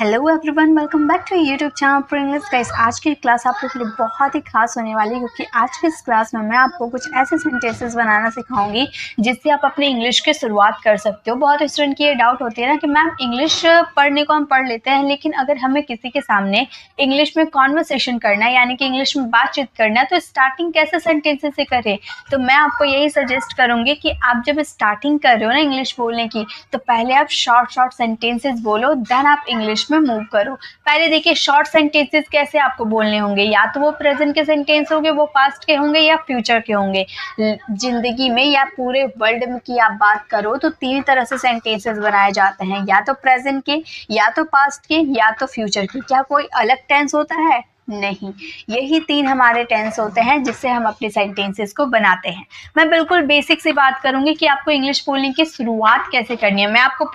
Hello everyone, welcome back to YouTube channel for English guys. आज की class आप लोग के लिए बहुत ही खास होने वाली है क्योंकि आज की इस क्लास में मैं आपको कुछ ऐसे सेंटेंसेस बनाना सिखाऊंगी जिससे आप अपने इंग्लिश की शुरुआत कर सकते हो। बहुत स्टूडेंट की ये डाउट होती है ना कि मैम इंग्लिश पढ़ने को हम पढ़ लेते हैं, लेकिन अगर हमें किसी के सामने इंग्लिश में कॉन्वर्सेशन करना है यानी कि इंग्लिश में बातचीत करना है तो स्टार्टिंग कैसे सेंटेंसेस से करें। तो मैं आपको यही सजेस्ट करूंगी कि आप जब स्टार्टिंग कर रहे हो ना इंग्लिश बोलने की तो पहले आप शॉर्ट सेंटेंसेस बोलो, देन आप इंग्लिश में मूव करो। पहले देखिए शॉर्ट सेंटेंसेस कैसे आपको बोलने होंगे, या तो वो प्रेजेंट के सेंटेंस होंगे, वो पास्ट के होंगे या फ्यूचर के होंगे। जिंदगी में या पूरे वर्ल्ड में की आप बात करो तो तीन तरह से सेंटेंसेस बनाए जाते हैं, या तो प्रेजेंट के, या तो पास्ट के, या तो फ्यूचर के। क्या कोई अलग टेंस होता है? नहीं, यही तीन हमारे टेंस होते हैं जिससे हम अपने सेंटेंसेस को बनाते हैं। मैं बिल्कुल बेसिक से बात करूंगी कि आपको इंग्लिश बोलने की शुरुआत कैसे करनी है। मैं आपको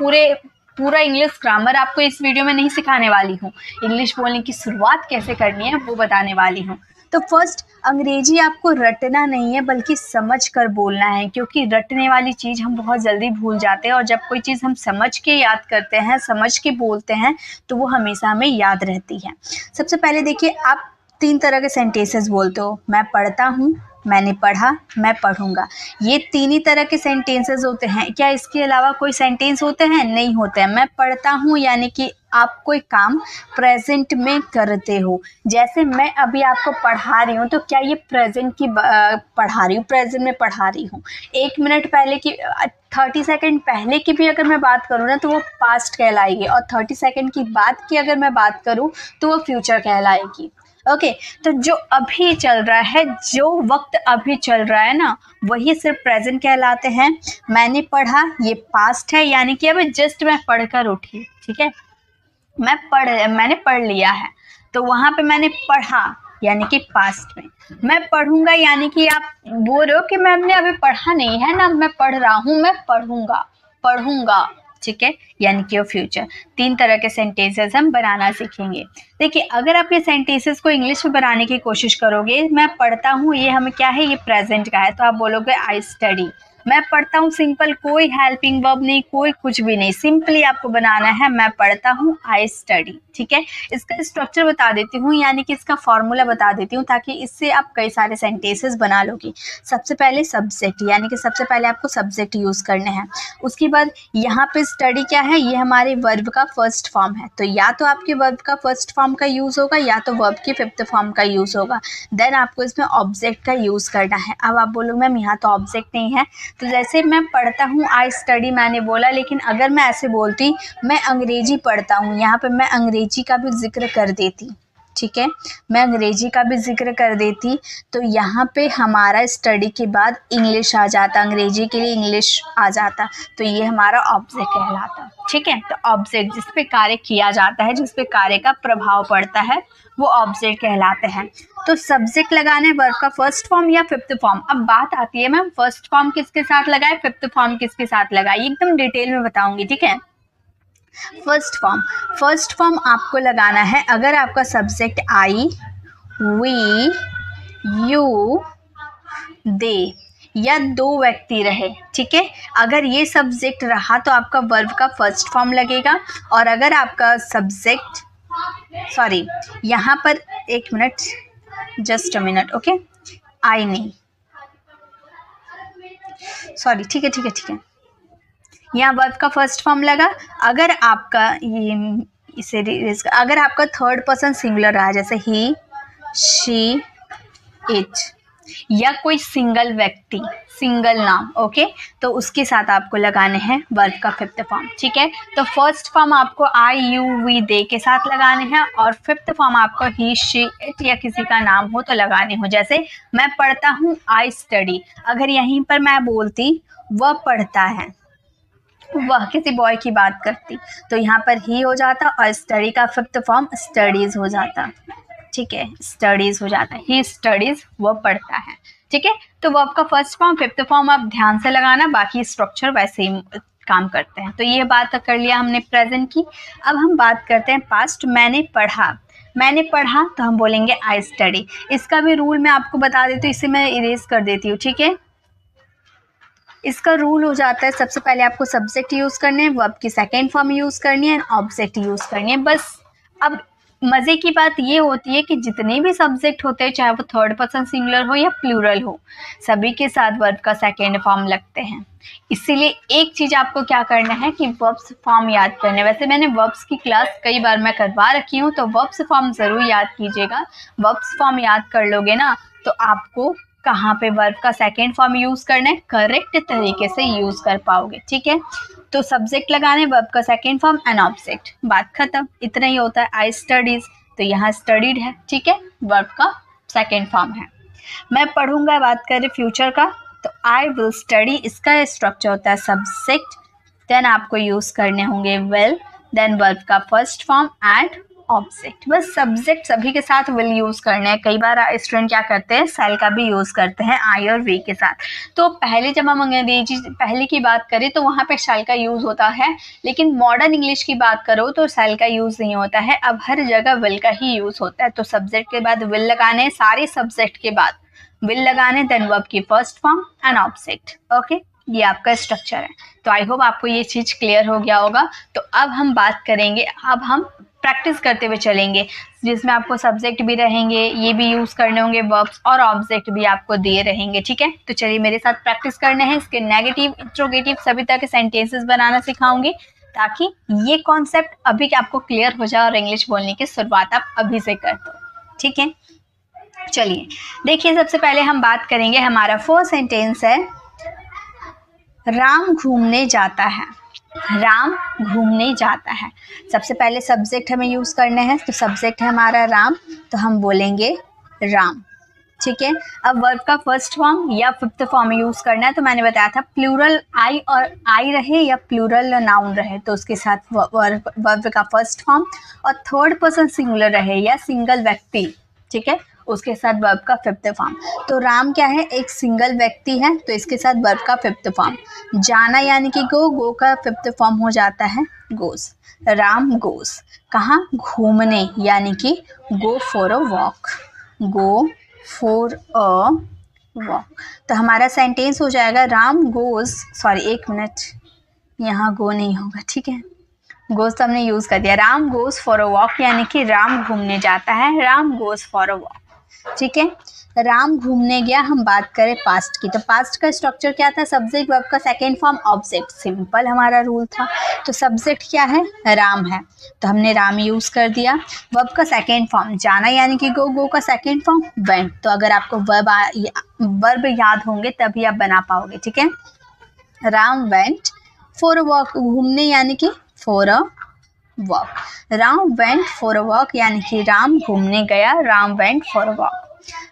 पूरा इंग्लिश ग्रामर आपको इस वीडियो में नहीं सिखाने वाली हूँ, इंग्लिश बोलने की शुरुआत कैसे करनी है वो बताने वाली हूँ। तो फर्स्ट, अंग्रेजी आपको रटना नहीं है बल्कि समझ कर बोलना है, क्योंकि रटने वाली चीज़ हम बहुत जल्दी भूल जाते हैं और जब कोई चीज़ हम समझ के याद करते हैं, समझ के बोलते हैं तो वो हमेशा हमें याद रहती है। सबसे पहले देखिए, आप तीन तरह के सेंटेंसेस बोलते हो, मैं पढ़ता हूँ, मैंने पढ़ा, मैं पढ़ूंगा। ये तीन ही तरह के सेंटेंसेस होते हैं। क्या इसके अलावा कोई सेंटेंस होते हैं? नहीं होते हैं। मैं पढ़ता हूँ यानी कि आप कोई काम प्रेजेंट में करते हो। जैसे मैं अभी आपको पढ़ा रही हूँ तो क्या ये प्रेजेंट की पढ़ा रही हूँ, प्रेजेंट में पढ़ा रही हूँ। 1 मिनट पहले की 30 सेकेंड पहले की भी अगर मैं बात करूँ ना तो वो पास्ट कहलाएगी, और 30 सेकेंड की बाद की अगर मैं बात करूँ तो वो फ्यूचर कहलाएगी। ओके, तो जो अभी चल रहा है, जो वक्त अभी चल रहा है ना, वही सिर्फ प्रेजेंट कहलाते हैं। मैंने पढ़ा, ये पास्ट है यानी कि अभी जस्ट मैं पढ़कर उठी, ठीक है। मैंने पढ़ लिया है तो वहां पे मैंने पढ़ा यानी कि पास्ट में। मैं पढ़ूंगा यानी कि आप बोल रहे हो कि मैंने अभी पढ़ा नहीं है ना, मैं पढ़ रहा हूँ, मैं पढ़ूंगा, ठीक है, यानी कि वो फ्यूचर। तीन तरह के सेंटेंसेस हम बनाना सीखेंगे। देखिए, अगर आप ये सेंटेंसेस को इंग्लिश में बनाने की कोशिश करोगे, मैं पढ़ता हूँ, ये हमें क्या है, ये प्रेजेंट का है, तो आप बोलोगे आई स्टडी। मैं पढ़ता हूँ, सिंपल, कोई हेल्पिंग वर्ब नहीं, कोई कुछ भी नहीं, सिंपली आपको बनाना है मैं पढ़ता हूँ, आई स्टडी, ठीक है। इसका स्ट्रक्चर बता देती हूँ यानी कि इसका फॉर्मूला बता देती हूँ ताकि इससे आप कई सारे सेंटेंसेस बना लोगी। सबसे पहले सब्जेक्ट, यानी कि सबसे पहले आपको सब्जेक्ट यूज करने हैं। उसके बाद यहाँ पे स्टडी क्या है, ये हमारे वर्ब का फर्स्ट फॉर्म है, तो या तो आपके वर्ब का फर्स्ट फॉर्म का यूज होगा या तो वर्ब के फिफ्थ फॉर्म का यूज होगा। देन आपको इसमें ऑब्जेक्ट का यूज करना है। अब आप बोलो मैम यहाँ तो ऑब्जेक्ट नहीं है, तो जैसे मैं पढ़ता हूँ, आई स्टडी मैंने बोला, लेकिन अगर मैं ऐसे बोलती मैं अंग्रेजी पढ़ता हूँ, यहाँ पे मैं अंग्रेजी का भी जिक्र कर देती, ठीक है, मैं अंग्रेजी का भी जिक्र कर देती तो यहाँ पे हमारा स्टडी के बाद इंग्लिश आ जाता, अंग्रेजी के लिए इंग्लिश आ जाता, तो ये हमारा ऑब्जेक्ट कहलाता, ठीक है। तो ऑब्जेक्ट जिस पे कार्य किया जाता है, जिस पे कार्य का प्रभाव पड़ता है, वो ऑब्जेक्ट कहलाते हैं। तो सब्जेक्ट लगाना है वर्ब का फर्स्ट फॉर्म या फिफ्थ फॉर्म। अब बात आती है मैम फर्स्ट फॉर्म किसके साथ लगाए, फिफ्थ फॉर्म किसके साथ लगाए, एकदम डिटेल में बताऊंगी, ठीक है। फर्स्ट फॉर्म आपको लगाना है अगर आपका सब्जेक्ट आई, वी, यू, दे या दो व्यक्ति रहे, ठीक है। अगर ये सब्जेक्ट रहा तो आपका वर्ब का फर्स्ट फॉर्म लगेगा, और अगर आपका सब्जेक्ट, सॉरी यहाँ पर एक minute, just a minute, okay, I नहीं, सॉरी, ठीक है, यहाँ वर्ब का फर्स्ट फॉर्म लगा। अगर आपका अगर आपका थर्ड पर्सन सिंगुलर रहा, जैसे ही, शी, इट, या कोई सिंगल व्यक्ति, सिंगल नाम, ओके, तो उसके साथ आपको लगाने हैं वर्ब का फिफ्थ फॉर्म, ठीक है। तो फर्स्ट फॉर्म आपको आई, यू, वी, दे के साथ लगाने हैं, और फिफ्थ फॉर्म आपको ही, शी, इट या किसी का नाम हो तो लगाने हो। जैसे मैं पढ़ता हूँ, आई स्टडी, अगर यहीं पर मैं बोलती वह पढ़ता है, वह किसी बॉय की बात करती, तो यहाँ पर ही हो जाता और स्टडी का फिफ्थ फॉर्म स्टडीज हो जाता, ठीक है, स्टडीज हो जाता है, ही स्टडीज, वह पढ़ता है, ठीक है। तो वर्ब का फर्स्ट फॉर्म फिफ्थ फॉर्म आप ध्यान से लगाना, बाकी स्ट्रक्चर वैसे ही काम करते हैं। तो ये बात कर लिया हमने प्रेजेंट की। अब हम बात करते हैं पास्ट। मैंने पढ़ा तो हम बोलेंगे आई स्टडी। इसका भी रूल मैं आपको बता देती हूँ, इसे मैं इरेज कर देती हूँ, ठीक है। इसका रूल हो जाता है, सबसे पहले आपको सब्जेक्ट यूज़ करने हैं, वर्ब की सेकेंड फॉर्म यूज़ करनी है, ऑब्जेक्ट यूज़ करनी है, बस। अब मज़े की बात ये होती है कि जितने भी सब्जेक्ट होते हैं, चाहे वो थर्ड पर्सन सिंगुलर हो या प्लूरल हो, सभी के साथ वर्ब का सेकेंड फॉर्म लगते हैं। इसीलिए एक चीज़ आपको क्या करना है कि वर्ब्स फॉर्म याद करने। वैसे मैंने वर्ब्स की क्लास कई बार मैं करवा रखी हूँ, तो वर्ब्स फॉर्म ज़रूर याद कीजिएगा। वर्ब्स फॉर्म याद कर लोगे ना तो आपको कहाँ पे वर्ब का सेकेंड फॉर्म यूज़ करना है करेक्ट तरीके से यूज़ कर पाओगे, ठीक है। तो सब्जेक्ट लगाने, वर्ब का सेकेंड फॉर्म एंड ऑब्जेक्ट, बात खत्म। इतना ही होता है। आई स्टडीज, तो यहाँ स्टडीड है, ठीक है, वर्ब का सेकेंड फॉर्म है। मैं पढ़ूंगा, बात करें फ्यूचर का, तो आई विल स्टडी, इसका स्ट्रक्चर होता है सब्जेक्ट, देन आपको यूज़ करने होंगे विल, देन वर्ब का फर्स्ट फॉर्म एंड ऑब्जेक्ट। बस सब्जेक्ट सभी के साथ विल यूज़ करने हैं। कई बार स्टूडेंट क्या करते हैं, सेल का भी यूज़ करते हैं आई और वी के साथ। तो पहले जब हम अंग्रेजी पहले की बात करें तो वहाँ पे सेल का यूज़ होता है, लेकिन मॉडर्न इंग्लिश की बात करो तो सेल का यूज़ नहीं होता है। अब हर जगह विल का ही यूज़ होता है। तो सब्जेक्ट के बाद विल लगाने, सारे सब्जेक्ट के बाद विल लगाने, देन वर्ब की first form and object. Okay, ये आपका स्ट्रक्चर है। तो आई होप आपको ये चीज़ क्लियर हो गया होगा। तो अब हम बात करेंगे, अब हम प्रैक्टिस करते हुए चलेंगे, जिसमें आपको सब्जेक्ट भी रहेंगे, ये भी यूज़ करने होंगे वर्ब्स, और ऑब्जेक्ट भी आपको दिए रहेंगे, ठीक है। तो चलिए मेरे साथ प्रैक्टिस करने हैं। इसके नेगेटिव, इंट्रोगेटिव सभी तरह के सेंटेंसेस बनाना सिखाऊंगी, ताकि ये कॉन्सेप्ट अभी आपको क्लियर हो जाए और इंग्लिश बोलने की शुरुआत आप अभी से कर दो, ठीक है। चलिए देखिए, सबसे पहले हम बात करेंगे, हमारा फर्स्ट सेंटेंस है राम घूमने जाता है। राम घूमने जाता है। सबसे पहले सब्जेक्ट हमें यूज़ करने हैं, तो सब्जेक्ट है हमारा राम, तो हम बोलेंगे राम, ठीक है। अब वर्ब का फर्स्ट फॉर्म या फिफ्थ फॉर्म यूज़ करना है, तो मैंने बताया था प्लूरल आई और आई रहे या प्लूरल नाउन रहे तो उसके साथ वर्ब का फर्स्ट फॉर्म, और थर्ड पर्सन सिंगुलर रहे या सिंगल व्यक्ति, ठीक है, उसके साथ वर्ब का फिफ्थ फॉर्म। तो राम क्या है, एक सिंगल व्यक्ति है, तो इसके साथ वर्ब का फिफ्थ फॉर्म। जाना यानी कि गो, गो का फिफ्थ फॉर्म हो जाता है गोस। राम गोस, कहाँ, घूमने, यानी कि गो for a walk, go for a walk. तो हमारा सेंटेंस हो जाएगा राम गोज, सॉरी एक मिनट, यहाँ गो नहीं होगा, ठीक है, गोज तो हमने यूज़ कर दिया। Ram goes for a walk, यानी कि राम घूमने जाता है, Ram goes for a walk, ठीक है। राम घूमने गया। हम बात करें पास्ट की, तो पास्ट का स्ट्रक्चर क्या था, सब्जेक्ट वर्ब का सेकेंड फॉर्म ऑब्जेक्ट, सिंपल हमारा रूल था। तो सब्जेक्ट क्या है, राम है, तो हमने राम यूज़ कर दिया। वर्ब का सेकेंड फॉर्म जाना यानी कि गो, गो का सेकेंड फॉर्म वेंट। तो अगर आपको वर्ब याद होंगे तभी आप बना पाओगे, ठीक है। Ram went for a walk, घूमने यानी कि for a walk. Ram went for a walk, यानी कि राम घूमने गया, Ram went for a walk.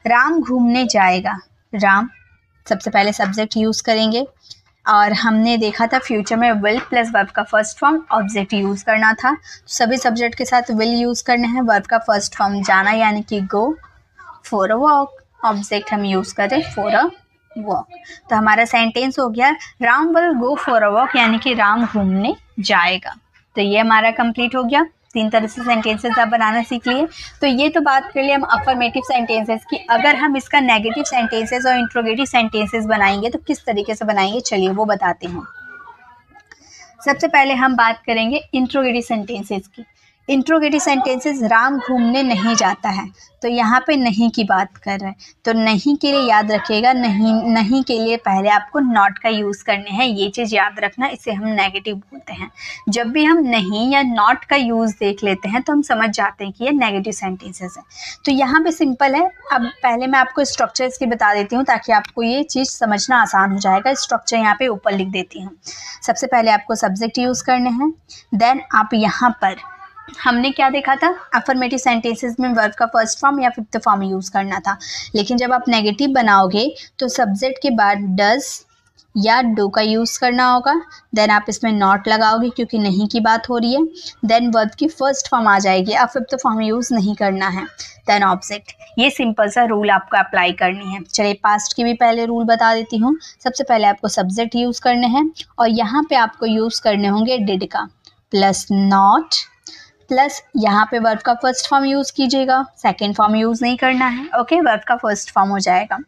Ram घूमने जाएगा। राम सबसे पहले सब्जेक्ट यूज़ करेंगे, और हमने देखा था फ्यूचर में विल प्लस वर्ब का फर्स्ट फॉर्म ऑब्जेक्ट यूज़ करना था। सभी सब्जेक्ट के साथ विल यूज़ करने हैं। वर्ब का फर्स्ट फॉर्म जाना यानी कि गो, फॉर अ वॉक, ऑब्जेक्ट हम यूज़ करें फॉर अ वॉक। तो हमारा सेंटेंस हो गया Ram will go for a walk, यानी कि राम घूमने जाएगा। तो ये हमारा कंप्लीट हो गया। 3 तरह से सेंटेंसेस आप बनाना सीख लिए। तो ये तो बात कर लिए हम अफर्मेटिव सेंटेंसेस की। अगर हम इसका नेगेटिव सेंटेंसेस और इंट्रोगेटिव सेंटेंसेस बनाएंगे तो किस तरीके से बनाएंगे, चलिए वो बताती हूँ। सबसे पहले हम बात करेंगे इंट्रोगेटिव सेंटेंसेस की। इंट्रोगेटिव सेंटेंसेस, राम घूमने नहीं जाता है, तो यहाँ पे नहीं की बात कर रहे हैं, तो नहीं के लिए याद रखिएगा, नहीं के लिए पहले आपको नॉट का यूज़ करने हैं, ये चीज़ याद रखना, इसे हम नेगेटिव बोलते हैं। जब भी हम नहीं या नॉट का यूज़ देख लेते हैं तो हम समझ जाते हैं कि ये नेगेटिव सेंटेंसेस है। तो यहाँ पे सिंपल है। अब पहले मैं आपको स्ट्रक्चर इसकी बता देती हूँ ताकि आपको ये चीज़ समझना आसान हो जाएगा। स्ट्रक्चर यहाँ पे ऊपर लिख देती हूँ। सबसे पहले आपको सब्जेक्ट यूज़ करने हैं, देन आप यहाँ पर हमने क्या देखा था, अफर्मेटिव सेंटेंसेस में वर्ब का फर्स्ट फॉर्म या फिफ्थ फॉर्म यूज़ करना था। लेकिन जब आप नेगेटिव बनाओगे तो सब्जेक्ट के बाद डज या डू का यूज़ करना होगा। देन आप इसमें नॉट लगाओगे क्योंकि नहीं की बात हो रही है। देन वर्ब की फर्स्ट फॉर्म आ जाएगी, अब फिफ्थ फॉर्म यूज़ नहीं करना है। Then object. ये सिंपल सा रूल आपको अप्लाई करनी है। चलिए पास्ट की भी पहले रूल बता देती हूँ। सबसे पहले आपको सब्जेक्ट यूज़ करने हैं और यहाँ पे आपको यूज़ करने होंगे डिड का, प्लस नॉट, प्लस यहाँ पे वर्ब का फर्स्ट फॉर्म यूज़ कीजिएगा, सेकेंड फॉर्म यूज़ नहीं करना है। ओके, वर्ब का फर्स्ट फॉर्म हो जाएगा।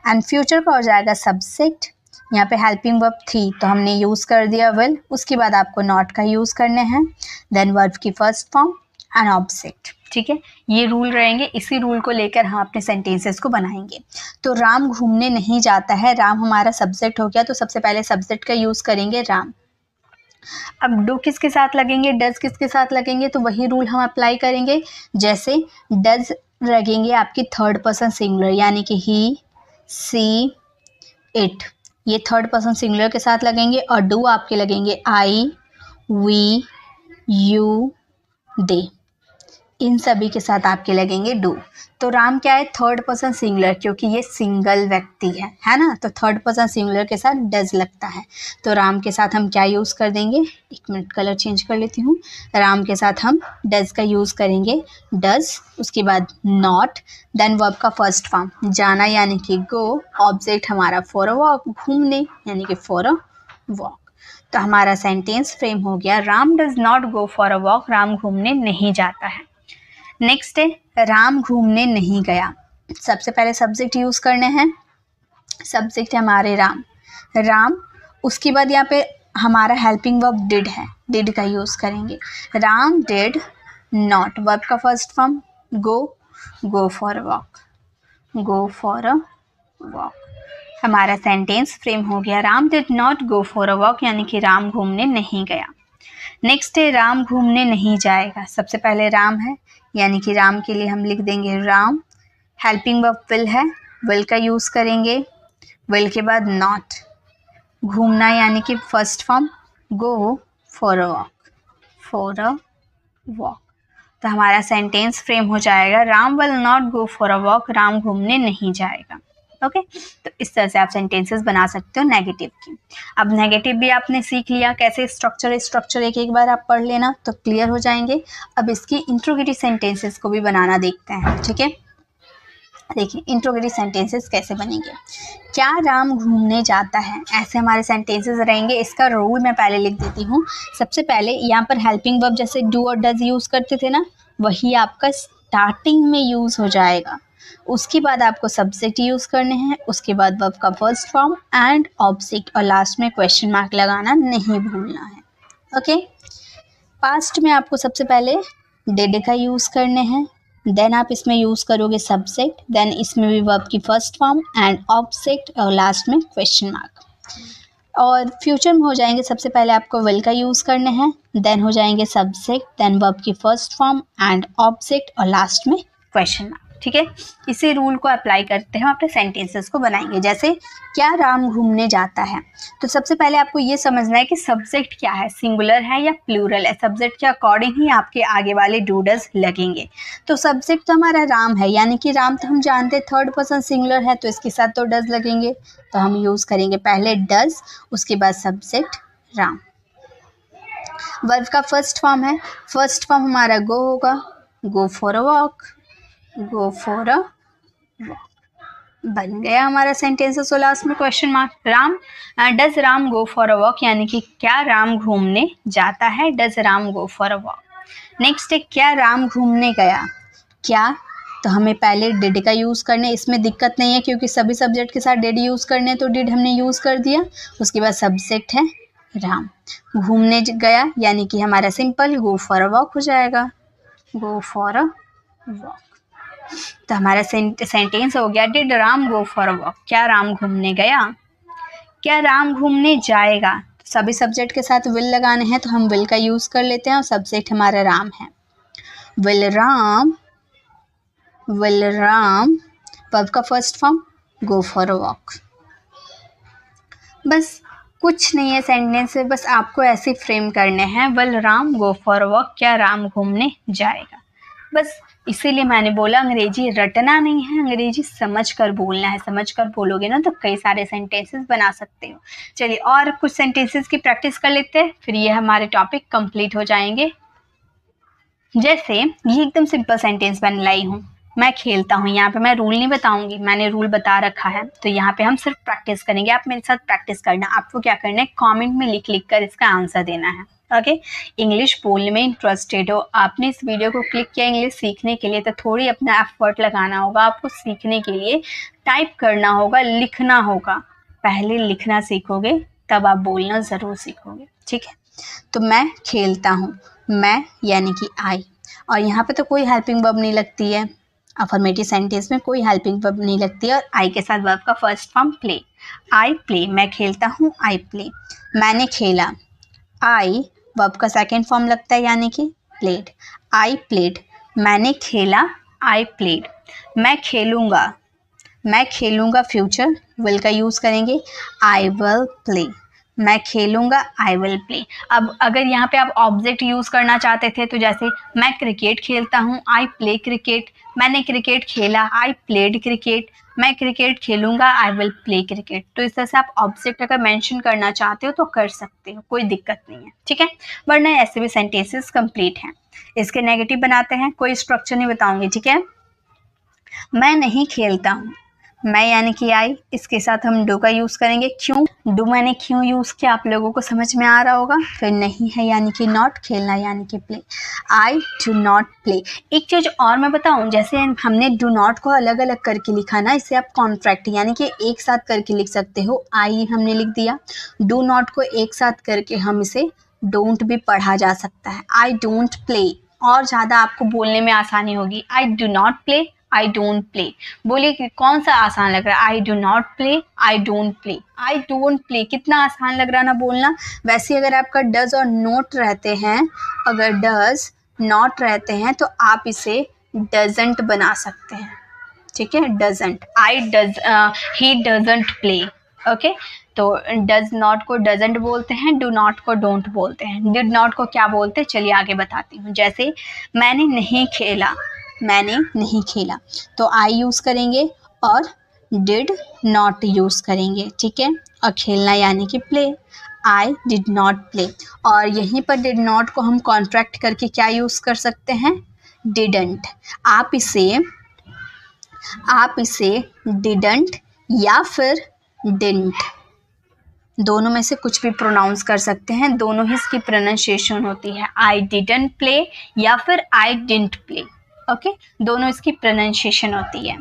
एंड फ्यूचर का हो जाएगा सब्जेक्ट, यहाँ पे हेल्पिंग वर्ब थी तो हमने यूज़ कर दिया विल, उसके बाद आपको नॉट का यूज़ करने हैं, देन वर्ब की फर्स्ट फॉर्म एंड ऑब्जेक्ट। ठीक है, ये रूल रहेंगे, इसी रूल को लेकर हम अपने सेंटेंसेस को बनाएंगे। तो राम घूमने नहीं जाता है, राम हमारा सब्जेक्ट हो गया, तो सबसे पहले सब्जेक्ट का यूज़ करेंगे राम। अब डू किसके साथ लगेंगे, डज किसके साथ लगेंगे, तो वही रूल हम अप्लाई करेंगे। जैसे डज लगेंगे आपकी थर्ड पर्सन सिंगुलर, यानी कि ही, सी, इट, ये थर्ड पर्सन सिंगुलर के साथ लगेंगे। और डू आपके लगेंगे आई, वी, यू, दे, इन सभी के साथ आपके लगेंगे डू। तो राम क्या है, थर्ड पर्सन सिंगुलर, क्योंकि ये सिंगल व्यक्ति है ना, तो थर्ड पर्सन सिंगुलर के साथ डज लगता है। तो राम के साथ हम क्या यूज़ कर देंगे, एक मिनट कलर चेंज कर लेती हूँ। राम के साथ हम डज का यूज़ करेंगे, डज, उसके बाद नॉट, देन वर्ब का फर्स्ट फॉर्म जाना यानी कि गो, ऑब्जेक्ट हमारा फॉर अ वॉक, घूमने यानी कि फॉर अ वॉक। तो हमारा सेंटेंस फ्रेम हो गया, Ram does not go for a walk, Ram घूमने नहीं जाता है। नेक्स्ट है राम घूमने नहीं गया। सबसे पहले सब्जेक्ट यूज़ करने हैं, सब्जेक्ट है हमारे राम, राम, उसके बाद यहाँ पे हमारा हेल्पिंग वर्ब डिड है, डिड का यूज़ करेंगे। राम डिड नॉट, वर्ब का first form go, go for a walk, go for a walk. हमारा सेंटेंस फ्रेम हो गया, Ram did not go for a walk, यानी कि राम घूमने नहीं गया। नेक्स्ट है राम घूमने नहीं जाएगा। सबसे पहले राम है, यानी कि राम के लिए हम लिख देंगे राम, हेल्पिंग वर्ब विल है, विल का यूज़ करेंगे, विल के बाद नॉट, घूमना यानी कि first form go for a walk, for a walk. तो हमारा सेंटेंस फ्रेम हो जाएगा, Ram will not go for a walk, Ram घूमने नहीं जाएगा। ओके, तो इस तरह से आप सेंटेंसेस बना सकते हो नेगेटिव की। अब नेगेटिव भी आपने सीख लिया, कैसे स्ट्रक्चर एक एक बार आप पढ़ लेना तो क्लियर हो जाएंगे। अब इसकी इंट्रोगेटिव सेंटेंसेस को भी बनाना देखते हैं। ठीक है, देखिए इंट्रोगेटिव सेंटेंसेस कैसे बनेंगे। क्या राम घूमने जाता है, ऐसे हमारे सेंटेंसेस रहेंगे। इसका रूल मैं पहले लिख देती हूँ। सबसे पहले यहाँ पर हेल्पिंग वर्ब जैसे डू और डज यूज़ करते थे ना, वही आपका स्टार्टिंग में यूज़ हो जाएगा। उसके बाद आपको सब्जेक्ट यूज़ करने हैं, उसके बाद वर्ब का फर्स्ट फॉर्म एंड ऑब्जेक्ट, और लास्ट में क्वेश्चन मार्क लगाना नहीं भूलना है। ओके, पास्ट में आपको सबसे पहले डिड का यूज़ करने हैं, देन आप इसमें यूज़ करोगे सब्जेक्ट, देन इसमें भी वर्ब की फर्स्ट फॉर्म एंड ऑब्जेक्ट, और लास्ट में क्वेश्चन मार्क। और फ्यूचर में हो जाएंगे, सबसे पहले आपको विल का यूज़ करने हैं, देन हो जाएंगे सब्जेक्ट, देन वर्ब की फर्स्ट फॉर्म एंड ऑब्जेक्ट, और लास्ट में क्वेश्चन मार्क। ठीक है, इसी रूल को अप्लाई करते हैं, हम अपने सेंटेंसेस को बनाएंगे। जैसे क्या राम घूमने जाता है, तो सबसे पहले आपको ये समझना है कि सब्जेक्ट क्या है, सिंगुलर है या प्लूरल है। सब्जेक्ट के अकॉर्डिंग ही आपके आगे वाले डू डज लगेंगे। तो सब्जेक्ट तो हमारा राम है, यानी कि राम तो हम जानते हैं थर्ड पर्सन सिंगुलर है, तो इसके साथ तो डज लगेंगे। तो हम यूज़ करेंगे पहले डज, उसके बाद सब्जेक्ट राम। वर्ब का फर्स्ट फॉर्म है, फर्स्ट फॉर्म हमारा गो होगा, गो for a walk, go for a walk. बन गया हमारा सेंटेंस। और लास्ट में question mark. Ram does Ram go for a walk, यानी कि क्या राम घूमने जाता है, does Ram go for a walk. Next है क्या राम घूमने गया। क्या, तो हमें पहले डिड का यूज़ करने, इसमें दिक्कत नहीं है क्योंकि सभी सब्जेक्ट के साथ डिड यूज़ करने, तो डिड हमने यूज़ कर दिया। उसके बाद सब्जेक्ट है राम, घूमने गया यानी कि हमारा simple go for a walk हो जाएगा, गो फॉर अ वॉक। तो हमारा सेंटेंस हो गया did Ram go for a walk, क्या राम घूमने गया। क्या राम घूमने जाएगा, तो सभी सब्जेक्ट के साथ विल लगाने हैं, तो हम विल का यूज़ कर लेते हैं, और सब्जेक्ट हमारा राम है। Will Ram, will Ram, verb का first form go for a walk. बस कुछ नहीं है सेंटेंस से, बस आपको ऐसे फ्रेम करने हैं, will Ram go for a walk, क्या राम घूमने जाएगा। बस इसीलिए मैंने बोला अंग्रेजी रटना नहीं है, अंग्रेजी समझ कर बोलना है। समझ कर बोलोगे ना तो कई सारे सेंटेंसेस बना सकते हो। चलिए और कुछ सेंटेंसेस की प्रैक्टिस कर लेते हैं, फिर ये हमारे टॉपिक कंप्लीट हो जाएंगे। जैसे ये एकदम सिंपल सेंटेंस बन लाई हूँ, मैं खेलता हूँ। यहाँ पे मैं रूल नहीं बताऊंगी, मैंने रूल बता रखा है, तो यहाँ पे हम सिर्फ प्रैक्टिस करेंगे। आप मेरे साथ प्रैक्टिस करना। आपको क्या करना है, कमेंट में लिख लिख कर इसका आंसर देना है। ओके, इंग्लिश बोलने में इंटरेस्टेड हो, आपने इस वीडियो को क्लिक किया इंग्लिश सीखने के लिए, तो थोड़ी अपना एफर्ट लगाना होगा। आपको सीखने के लिए टाइप करना होगा, लिखना होगा। पहले लिखना सीखोगे तब आप बोलना ज़रूर सीखोगे, ठीक है। तो मैं खेलता हूँ, मैं यानी कि आई, और यहाँ पे तो कोई हेल्पिंग वर्ब नहीं लगती है, अफर्मेटिव सेंटेंस में कोई हेल्पिंग वर्ब नहीं लगती है, और आई के साथ वर्ब का first form play, I play, मैं खेलता हूँ, आई प्ले। मैंने खेला, आई वर्ब का सेकेंड फॉर्म लगता है यानी कि प्लेड, आई प्लेड, मैंने खेला, आई प्लेड। मैं खेलूँगा फ्यूचर विल का यूज़ करेंगे, आई विल प्ले, मैं खेलूँगा, आई विल प्ले। अब अगर यहाँ पे आप ऑब्जेक्ट यूज़ करना चाहते थे तो जैसे मैं क्रिकेट खेलता हूँ, आई प्ले क्रिकेट, मैंने क्रिकेट खेला, आई प्लेड क्रिकेट, मैं क्रिकेट खेलूँगा, आई विल प्ले क्रिकेट। तो इस तरह से आप ऑब्जेक्ट अगर मेंशन करना चाहते हो तो कर सकते हो, कोई दिक्कत नहीं है, ठीक है। वरना ऐसे भी सेंटेंसेस कंप्लीट हैं। इसके नेगेटिव बनाते हैं, कोई स्ट्रक्चर नहीं बताऊंगी, ठीक है। मैं नहीं खेलता हूँ, मैं यानी कि आई, इसके साथ हम डू का यूज़ करेंगे। क्यों डू मैंने क्यों यूज़ किया आप लोगों को समझ में आ रहा होगा। फिर नहीं है यानी कि नॉट, खेलना यानी कि play, I do not play. एक चीज़ और मैं बताऊँ, जैसे हमने डू नॉट को अलग अलग करके लिखा ना, इसे आप कॉन्ट्रैक्ट यानी कि एक साथ करके लिख सकते हो। आई हमने लिख दिया, डू नॉट को एक साथ करके हम इसे डोंट भी पढ़ा जा सकता है। आई डोंट प्ले, और ज़्यादा आपको बोलने में आसानी होगी। I do not play, I don't play. बोलिए कि कौन सा आसान लग रहा है, I do not play, I don't play. I don't play कितना आसान लग रहा है ना बोलना। वैसे अगर आपका डज और नोट रहते हैं, अगर डज नॉट रहते हैं तो आप इसे डजंट बना सकते हैं, ठीक है। Doesn't, he doesn't play, okay. तो डज नॉट को डजंट बोलते हैं, डू नॉट को डोंट बोलते हैं। डिड नॉट को क्या बोलते हैं, चलिए आगे बताती हूँ। जैसे मैंने नहीं खेला, तो आई यूज़ करेंगे और डिड नॉट यूज़ करेंगे, ठीक है। और खेलना यानी कि play, I did not play. और यहीं पर डिड नॉट को हम कॉन्ट्रैक्ट करके क्या यूज़ कर सकते हैं, डिडंट। आप इसे डिडंट या फिर डिडंट, दोनों में से कुछ भी प्रोनाउंस कर सकते हैं, दोनों ही इसकी प्रोनाउंसिएशन होती है। आई डिडंट प्ले या फिर आई डिडंट प्ले, ओके, दोनों इसकी प्रोनाउंसिएशन होती है।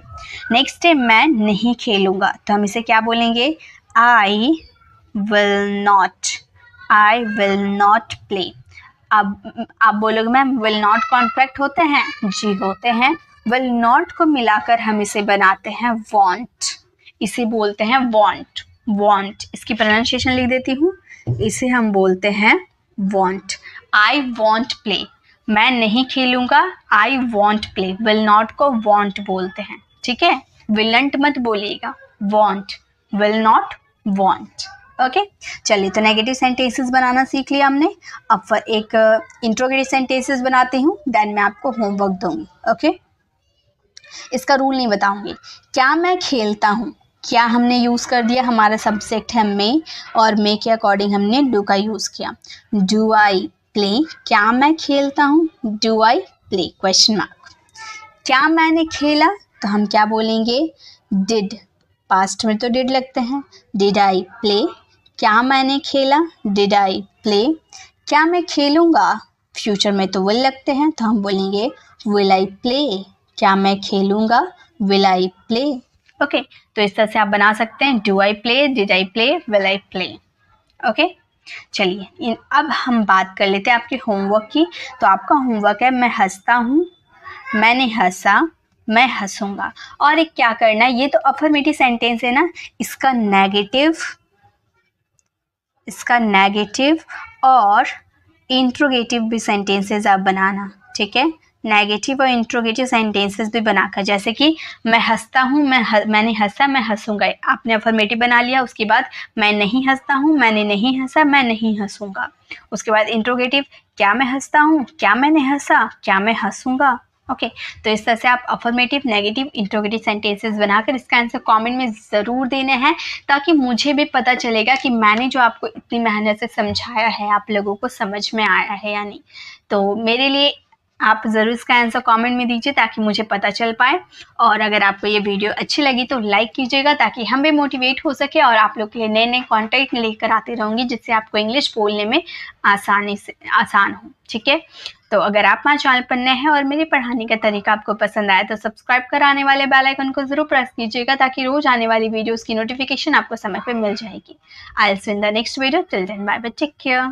नेक्स्ट है मैं नहीं खेलूँगा, तो हम इसे क्या बोलेंगे, आई विल नॉट प्ले। अब आप बोलोगे मैम विल नॉट कॉन्ट्रैक्ट होते हैं, जी होते हैं। विल नॉट को मिलाकर हम इसे बनाते हैं वॉन्ट, इसे बोलते हैं वॉन्ट। इसकी प्रोनाउंसिएशन लिख देती हूँ, इसे हम बोलते हैं वॉन्ट। आई वॉन्ट प्ले, मैं नहीं खेलूँगा, I won't play. Will not को वॉन्ट बोलते हैं, ठीक है। विलंट मत बोलिएगा, won't, will not, won't, okay. चलिए, तो नेगेटिव सेंटेंसेस बनाना सीख लिया हमने। अब एक इंट्रोगेटिव सेंटेंसेस बनाती हूँ, देन मैं आपको होमवर्क दूंगी, ओके। इसका रूल नहीं बताऊंगी। क्या मैं खेलता हूँ, क्या हमने यूज़ कर दिया, हमारा सब्जेक्ट है मे, और मे के अकॉर्डिंग हमने डू का यूज़ किया। डू आई प्ले, क्या मैं खेलता हूँ, do I play, question mark. क्या मैंने खेला, तो हम क्या बोलेंगे, डिड, पास्ट में तो डिड लगते हैं। डिड आई प्ले, क्या मैंने खेला, डिड आई प्ले। क्या मैं खेलूँगा, फ्यूचर में तो विल लगते हैं, तो हम बोलेंगे विल आई प्ले, क्या मैं खेलूँगा, विल आई प्ले, ओके। तो इस तरह से आप बना सकते हैं, do I play, did I play, will I play, okay. चलिए, अब हम बात कर लेते हैं आपके होमवर्क की। तो आपका होमवर्क है, मैं हंसता हूँ, मैंने हंसा, मैं हंसूंगा। और एक क्या करना है, ये तो अफर्मेटिव सेंटेंस है ना, इसका नेगेटिव और इंट्रोगेटिव भी सेंटेंसेस आप बनाना, ठीक है। नेगेटिव और इंट्रोगेटिव सेंटेंसेस भी बनाकर, जैसे कि मैं हंसता हूँ, मैंने हंसा, मैं हंसूंगा, आपने अफर्मेटिव बना लिया। उसके बाद मैं नहीं हंसता हूँ, मैंने नहीं हंसा, मैं नहीं हंसूंगा। उसके बाद इंट्रोगेटिव, क्या मैं हंसता हूँ, क्या मैंने हंसा, क्या मैं हंसूंगा, ओके। तो इस तरह से आप अफर्मेटिव, नेगेटिव, इंट्रोगेटिव सेंटेंसेस बनाकर इसका आंसर कमेंट में ज़रूर देने हैं, ताकि मुझे भी पता चलेगा कि मैंने जो आपको इतनी मेहनत से समझाया है, आप लोगों को समझ में आया है या नहीं। तो मेरे लिए आप ज़रूर इसका आंसर कमेंट में दीजिए ताकि मुझे पता चल पाए। और अगर आपको ये वीडियो अच्छी लगी तो लाइक कीजिएगा ताकि हम भी मोटिवेट हो सके और आप लोग के लिए नए-नए कंटेंट लेकर आती रहूँगी जिससे आपको इंग्लिश बोलने में आसान हो, ठीक है? तो अगर आप हमारे चैनल पर नए हैं और मेरे पढ़ाने का तरीका आपको पसंद आया तो सब्सक्राइब कर आने वाले बेल आइकन को ज़रूर प्रेस कीजिएगा ताकि रोज़ आने वाली वीडियोज़ की नोटिफिकेशन आपको समय पे मिल जाएगी। I will see you in the next video, till then bye bye, take care.